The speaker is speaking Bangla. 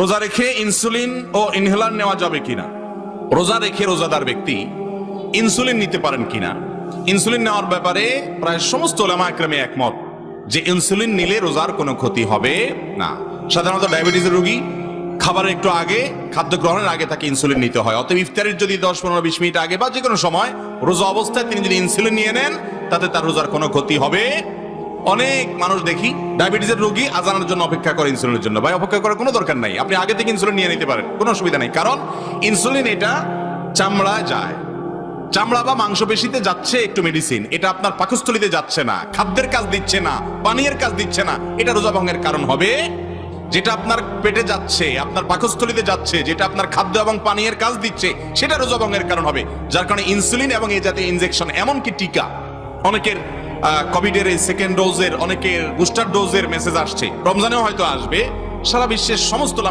রোজা রেখে ইনসুলিন ও ইনহেলার নেওয়া যাবে কিনা, রোজা রেখে রোজাদার ব্যক্তি ইনসুলিন নিতে পারেন কিনা। ইনসুলিন নেওয়ার ব্যাপারে প্রায় সমস্ত উলামা একরামে একমত যে ইনসুলিন নিলে রোজার কোনো ক্ষতি হবে না। সাধারণত ডায়াবেটিসের রোগী খাবারের একটু আগে, খাদ্য গ্রহণের আগে তাকে ইনসুলিন নিতে হয়। অতএব ইফতারের যদি 10-15-20 মিনিট আগে বা যে কোনো সময় রোজা অবস্থায় তিনি যদি ইনসুলিন নিয়ে নেন, তাতে তার রোজার কোনো ক্ষতি হবে। অনেক মানুষ দেখি ডায়াবেটিসের রোগী আজানের জন্য অপেক্ষা করে ইনসুলিনের জন্য। ভাই, অপেক্ষা করার কোনো দরকার নাই, আপনি আগে থেকে ইনসুলিন নিয়ে নিতে পারেন, কোনো অসুবিধা নেই। কারণ ইনসুলিন এটা চামড়ায় যায়, চামড়া বা মাংসপেশিতে যাচ্ছে একটু মেডিসিন, এটা আপনার পাকস্থলীতে যাচ্ছে না, খাদ্যের কাজ দিচ্ছে না, পানীয়ের কাজ দিচ্ছে না। এটা রোজা ভঙ্গের কারণ হবে। যেটা আপনার পেটে যাচ্ছে, আপনার পাকস্থলীতে যাচ্ছে, যেটা আপনার খাদ্য এবং পানীয়ের কাজ দিচ্ছে, সেটা রোজা ভঙ্গের কারণ হবে। যার কারণে ইনসুলিন এবং এই জাতীয় ইনজেকশন, এমনকি টিকা, অনেকের কোভিডের এই সেকেন্ড ডোজের, অনেকের বুস্টার ডোজের মেসেজ আসছে, রমজানেও হয়তো আসবে। সারা বিশ্বের সমস্ত